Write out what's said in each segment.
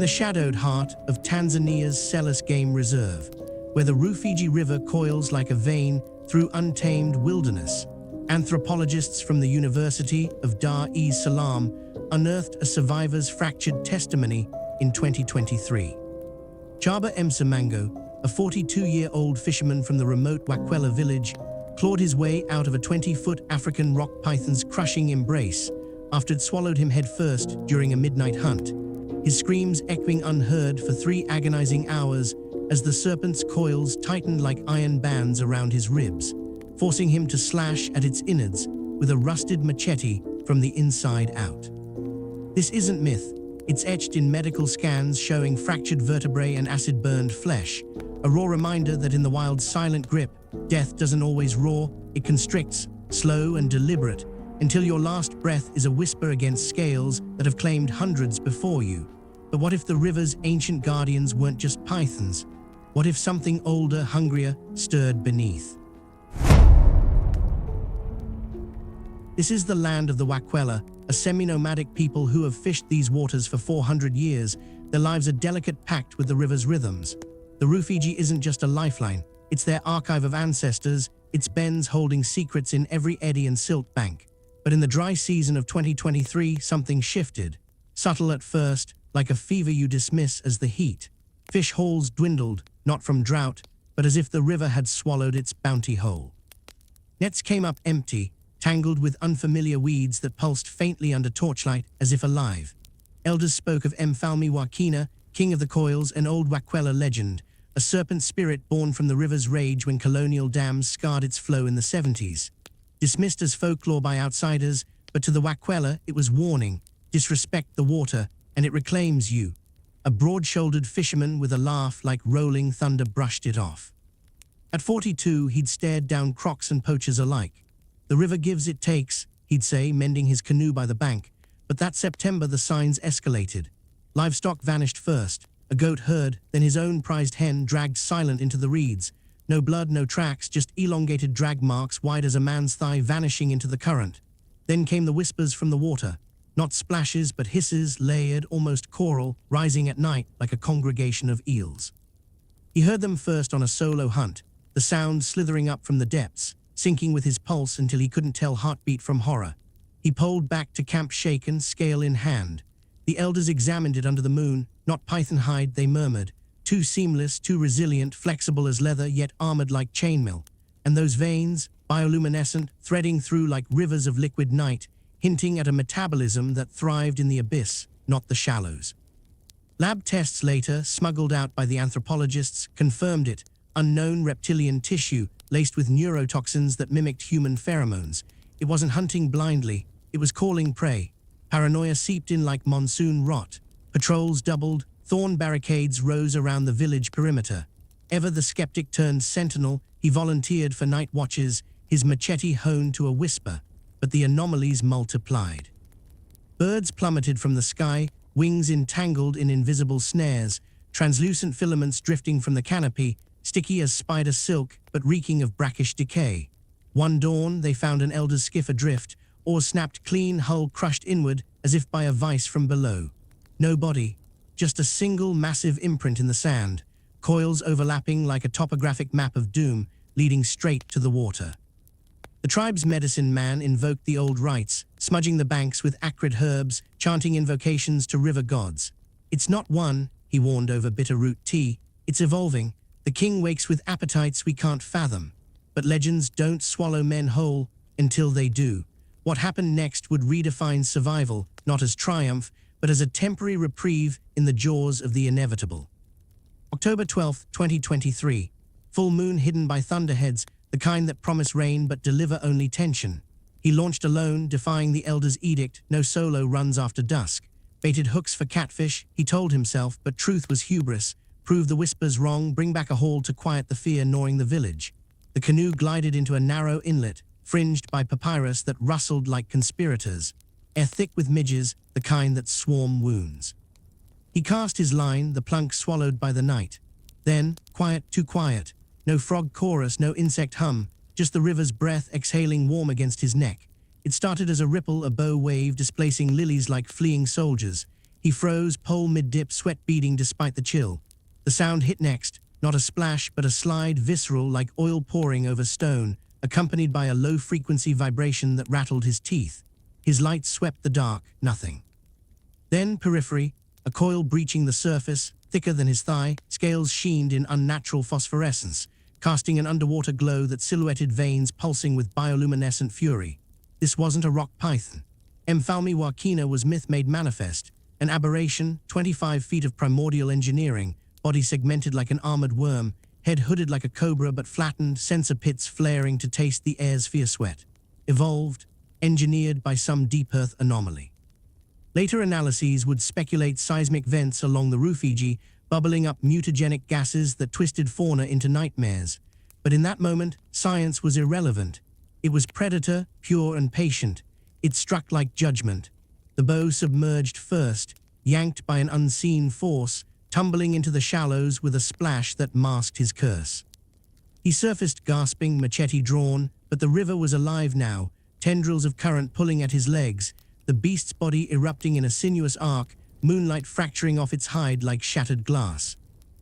the shadowed heart of Tanzania's Selous Game Reserve, where the Rufiji River coils like a vein through untamed wilderness, anthropologists from the University of Dar es Salaam unearthed a survivor's fractured testimony in 2023. Chaba Msimango, a 42-year-old fisherman from the remote Wakwela village, clawed his way out of a 20-foot African rock python's crushing embrace after it swallowed him headfirst during a midnight hunt, his screams echoing unheard for 3 agonizing hours as the serpent's coils tightened like iron bands around his ribs, forcing him to slash at its innards with a rusted machete from the inside out. This isn't myth, it's etched in medical scans showing fractured vertebrae and acid-burned flesh, a raw reminder that in the wild's silent grip, death doesn't always roar, it constricts, slow and deliberate, until your last breath is a whisper against scales that have claimed hundreds before you. But what if the river's ancient guardians weren't just pythons? What if something older, hungrier, stirred beneath? This is the land of the Wakwela, a semi-nomadic people who have fished these waters for 400 years. Their lives are delicate, packed with the river's rhythms. The Rufiji isn't just a lifeline, it's their archive of ancestors, its bends holding secrets in every eddy and silt bank. But in the dry season of 2023, something shifted. Subtle at first, like a fever you dismiss as the heat. Fish hauls dwindled, not from drought, but as if the river had swallowed its bounty whole. Nets came up empty, tangled with unfamiliar weeds that pulsed faintly under torchlight as if alive. Elders spoke of Mfalme Wakwela, king of the coils, an old Wakwela legend, a serpent spirit born from the river's rage when colonial dams scarred its flow in the 70s. Dismissed as folklore by outsiders, but to the Wakwela it was warning: disrespect the water, and it reclaims you. A broad-shouldered fisherman with a laugh like rolling thunder brushed it off. At 42, he'd stared down crocs and poachers alike. The river gives, it takes, he'd say, mending his canoe by the bank. But that September the signs escalated. Livestock vanished first, a goat herd, then his own prized hen dragged silent into the reeds. No blood, no tracks, just elongated drag marks wide as a man's thigh vanishing into the current. Then came the whispers from the water. Not splashes, but hisses, layered, almost choral, rising at night like a congregation of eels. He heard them first on a solo hunt, the sound slithering up from the depths, sinking with his pulse until he couldn't tell heartbeat from horror. He poled back to camp shaken, scale in hand. The elders examined it under the moon. Not python hide, they murmured. Too seamless, too resilient, flexible as leather, yet armored like chainmail. And those veins, bioluminescent, threading through like rivers of liquid night, hinting at a metabolism that thrived in the abyss, not the shallows. Lab tests later, smuggled out by the anthropologists, confirmed it: unknown reptilian tissue, laced with neurotoxins that mimicked human pheromones. It wasn't hunting blindly, it was calling prey. Paranoia seeped in like monsoon rot. Patrols doubled, thorn barricades rose around the village perimeter. Ever the skeptic turned sentinel, he volunteered for night watches, his machete honed to a whisper. But the anomalies multiplied. Birds plummeted from the sky, wings entangled in invisible snares, translucent filaments drifting from the canopy, sticky as spider silk, but reeking of brackish decay. One dawn, they found an elder's skiff adrift, oars snapped clean, hull crushed inward as if by a vice from below. No body, just a single massive imprint in the sand, coils overlapping like a topographic map of doom, leading straight to the water. The tribe's medicine man invoked the old rites, smudging the banks with acrid herbs, chanting invocations to river gods. It's not one, he warned over bitter root tea, it's evolving. The king wakes with appetites we can't fathom. But legends don't swallow men whole until they do. What happened next would redefine survival, not as triumph, but as a temporary reprieve in the jaws of the inevitable. October 12, 2023. Full moon hidden by thunderheads, the kind that promise rain but deliver only tension. He launched alone, defying the elder's edict: no solo runs after dusk. Baited hooks for catfish, he told himself, but truth was hubris. Prove the whispers wrong, bring back a haul to quiet the fear gnawing the village. The canoe glided into a narrow inlet, fringed by papyrus that rustled like conspirators. Air thick with midges, the kind that swarm wounds. He cast his line, the plunk swallowed by the night. Then, quiet, too quiet. No frog chorus, no insect hum, just the river's breath exhaling warm against his neck. It started as a ripple, a bow wave displacing lilies like fleeing soldiers. He froze, pole mid-dip, sweat beading despite the chill. The sound hit next, not a splash, but a slide, visceral like oil pouring over stone, accompanied by a low-frequency vibration that rattled his teeth. His light swept the dark, nothing. Then, periphery, a coil breaching the surface, thicker than his thigh, scales sheened in unnatural phosphorescence, casting an underwater glow that silhouetted veins pulsing with bioluminescent fury. This wasn't a rock python. Mfalme Wakina was myth made manifest, an aberration, 25 feet of primordial engineering, body segmented like an armored worm, head hooded like a cobra but flattened, sensor pits flaring to taste the air's fierce sweat. Evolved, engineered by some deep earth anomaly. Later analyses would speculate seismic vents along the Rufiji, bubbling up mutagenic gases that twisted fauna into nightmares. But in that moment, science was irrelevant. It was predator, pure and patient. It struck like judgment. The bow submerged first, yanked by an unseen force, tumbling into the shallows with a splash that masked his curse. He surfaced gasping, machete drawn, but the river was alive now, tendrils of current pulling at his legs, the beast's body erupting in a sinuous arc, moonlight fracturing off its hide like shattered glass.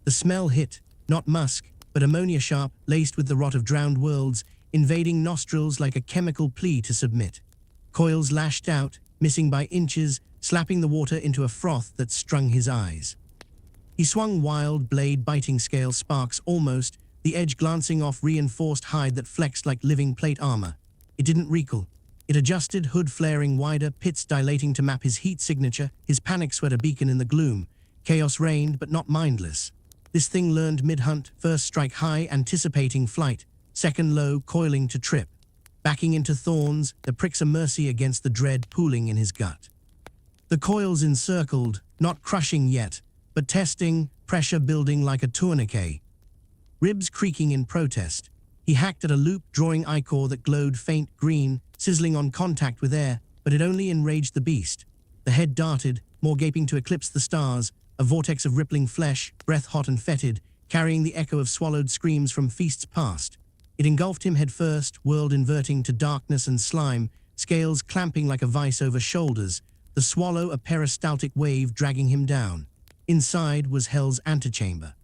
The smell hit, not musk, but ammonia sharp, laced with the rot of drowned worlds, invading nostrils like a chemical plea to submit. Coils lashed out, missing by inches, slapping the water into a froth that strung his eyes. He swung wild, blade-biting scale sparks almost, the edge glancing off reinforced hide that flexed like living plate armor. It didn't recoil. It adjusted, hood flaring wider, pits dilating to map his heat signature, his panic sweat a beacon in the gloom. Chaos reigned, but not mindless. This thing learned mid-hunt, first strike high, anticipating flight, second low, coiling to trip. Backing into thorns, the pricks a mercy against the dread pooling in his gut. The coils encircled, not crushing yet, but testing, pressure building like a tourniquet. Ribs creaking in protest. He hacked at a loop, drawing ichor that glowed faint green, sizzling on contact with air, but it only enraged the beast. The head darted, more gaping to eclipse the stars, a vortex of rippling flesh, breath hot and fetid, carrying the echo of swallowed screams from feasts past. It engulfed him headfirst, world inverting to darkness and slime, scales clamping like a vice over shoulders, the swallow a peristaltic wave dragging him down. Inside was hell's antechamber.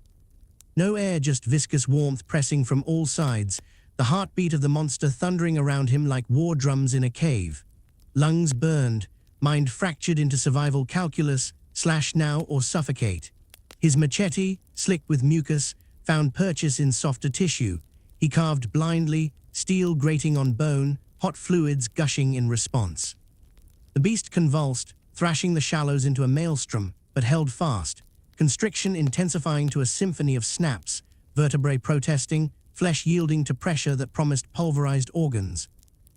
No air, just viscous warmth pressing from all sides, the heartbeat of the monster thundering around him like war drums in a cave. Lungs burned, mind fractured into survival calculus, slash now or suffocate. His machete, slick with mucus, found purchase in softer tissue. He carved blindly, steel grating on bone, hot fluids gushing in response. The beast convulsed, thrashing the shallows into a maelstrom, but held fast, constriction intensifying to a symphony of snaps, vertebrae protesting, flesh yielding to pressure that promised pulverized organs.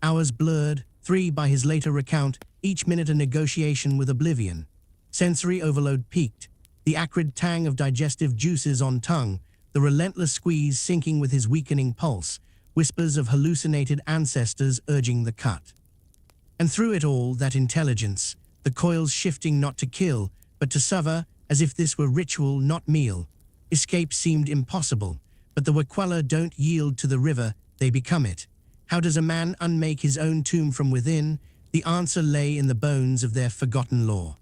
Hours blurred, 3 by his later recount, each minute a negotiation with oblivion. Sensory overload peaked, the acrid tang of digestive juices on tongue, the relentless squeeze syncing with his weakening pulse, whispers of hallucinated ancestors urging the cut. And through it all, that intelligence, the coils shifting not to kill, but to sever, as if this were ritual, not meal. Escape seemed impossible, but the Wakwela don't yield to the river, they become it. How does a man unmake his own tomb from within? The answer lay in the bones of their forgotten lore.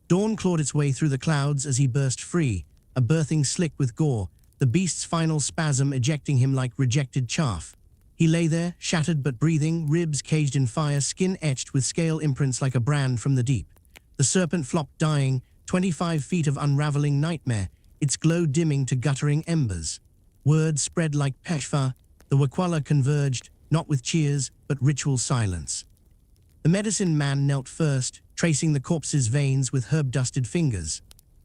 Dawn clawed its way through the clouds as he burst free, a birthing slick with gore, the beast's final spasm ejecting him like rejected chaff. He lay there, shattered but breathing, ribs caged in fire, skin etched with scale imprints like a brand from the deep. The serpent flopped dying, 25 feet of unraveling nightmare, its glow dimming to guttering embers. Words spread like peshfa, the Wakwela converged, not with cheers, but ritual silence. The medicine man knelt first, tracing the corpse's veins with herb-dusted fingers.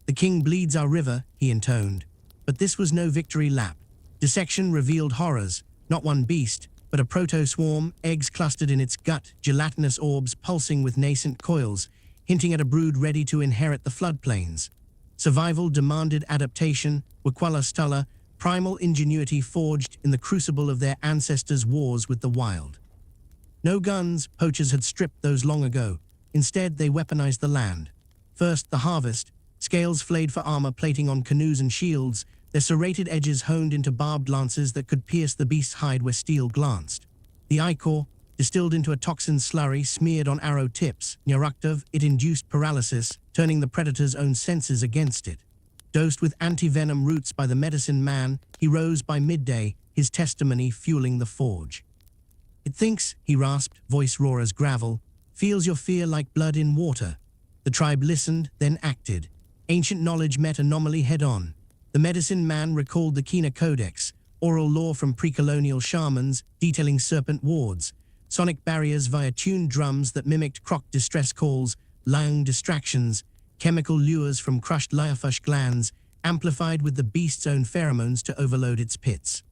"The king bleeds our river," he intoned. But this was no victory lap. Dissection revealed horrors, not one beast, but a proto-swarm, eggs clustered in its gut, gelatinous orbs pulsing with nascent coils, hinting at a brood ready to inherit the floodplains. Survival demanded adaptation, Wakwela Stulla, primal ingenuity forged in the crucible of their ancestors' wars with the wild. No guns, poachers had stripped those long ago. Instead, they weaponized the land. First, the harvest, scales flayed for armor plating on canoes and shields, their serrated edges honed into barbed lances that could pierce the beast's hide where steel glanced. The ichor, distilled into a toxin slurry smeared on arrow tips. Neurotoxins, it induced paralysis, turning the predator's own senses against it. Dosed with anti-venom roots by the medicine man, he rose by midday, his testimony fueling the forge. "It thinks," he rasped, voice raw as gravel, "feels your fear like blood in water." The tribe listened, then acted. Ancient knowledge met anomaly head-on. The medicine man recalled the Kina Codex, oral law from pre-colonial shamans detailing serpent wards, sonic barriers via tuned drums that mimicked croc distress calls, lung distractions, chemical lures from crushed lyofush glands, amplified with the beast's own pheromones to overload its pits.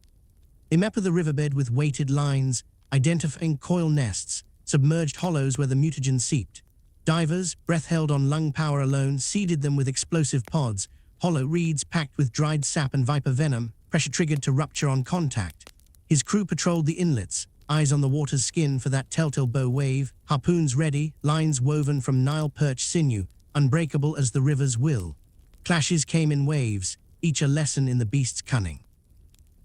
They mapped the riverbed with weighted lines, identifying coil nests, submerged hollows where the mutagen seeped. Divers, breath held on lung power alone, seeded them with explosive pods, hollow reeds packed with dried sap and viper venom, pressure triggered to rupture on contact. His crew patrolled the inlets, eyes on the water's skin for that telltale bow wave, harpoons ready, lines woven from Nile perch sinew, unbreakable as the river's will. Clashes came in waves, each a lesson in the beast's cunning.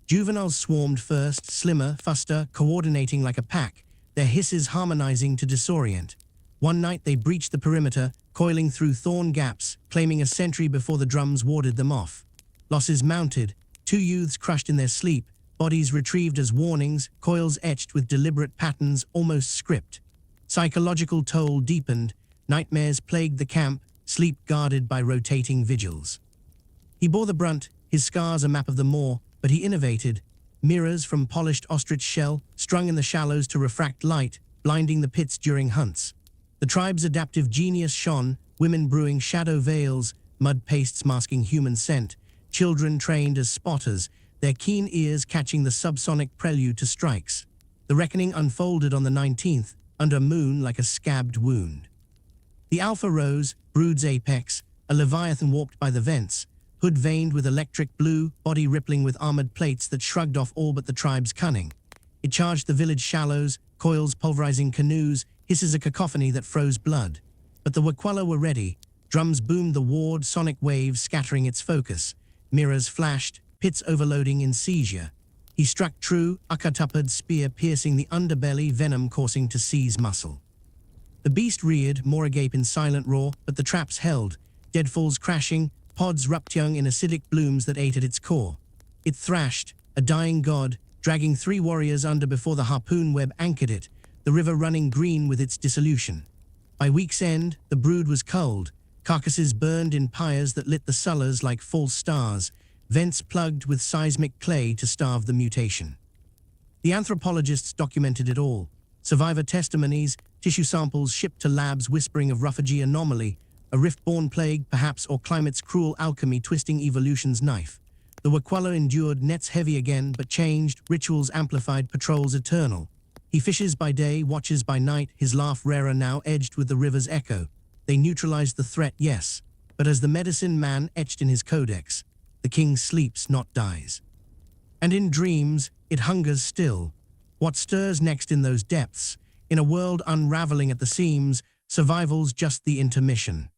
Juveniles swarmed first, slimmer, faster, coordinating like a pack, their hisses harmonizing to disorient. One night they breached the perimeter, coiling through thorn gaps, claiming a sentry before the drums warded them off. Losses mounted, 2 youths crushed in their sleep, bodies retrieved as warnings, coils etched with deliberate patterns, almost script. Psychological toll deepened, nightmares plagued the camp, sleep guarded by rotating vigils. He bore the brunt, his scars a map of the moor, but he innovated. Mirrors from polished ostrich shell, strung in the shallows to refract light, blinding the pits during hunts. The tribe's adaptive genius shone, women brewing shadow veils, mud pastes masking human scent, children trained as spotters, their keen ears catching the subsonic prelude to strikes. The reckoning unfolded on the 19th, under a moon like a scabbed wound. The alpha rose, brood's apex, a leviathan warped by the vents, hood veined with electric blue, body rippling with armored plates that shrugged off all but the tribe's cunning. It charged the village shallows, coils pulverizing canoes, hisses a cacophony that froze blood. But the Wakwela were ready. Drums boomed the ward, sonic waves scattering its focus. Mirrors flashed, pits overloading in seizure. He struck true, ukatuppered spear piercing the underbelly, venom coursing to seize muscle. The beast reared, more agape in silent roar, but the traps held, deadfalls crashing, pods rupturing in acidic blooms that ate at its core. It thrashed, a dying god, dragging 3 warriors under before the harpoon web anchored it, the river running green with its dissolution. By week's end, the brood was culled, carcasses burned in pyres that lit the sullers like false stars, vents plugged with seismic clay to starve the mutation. The anthropologists documented it all. Survivor testimonies, tissue samples shipped to labs whispering of Rufiji anomaly, a rift-born plague perhaps, or climate's cruel alchemy twisting evolution's knife. The Wakwela endured, nets heavy again but changed, rituals amplified, patrols eternal. He fishes by day, watches by night, his laugh rarer now edged with the river's echo. They neutralized the threat, yes, but as the medicine man etched in his codex, the king sleeps, not dies. And in dreams, it hungers still. What stirs next in those depths? In a world unraveling at the seams, survival's just the intermission.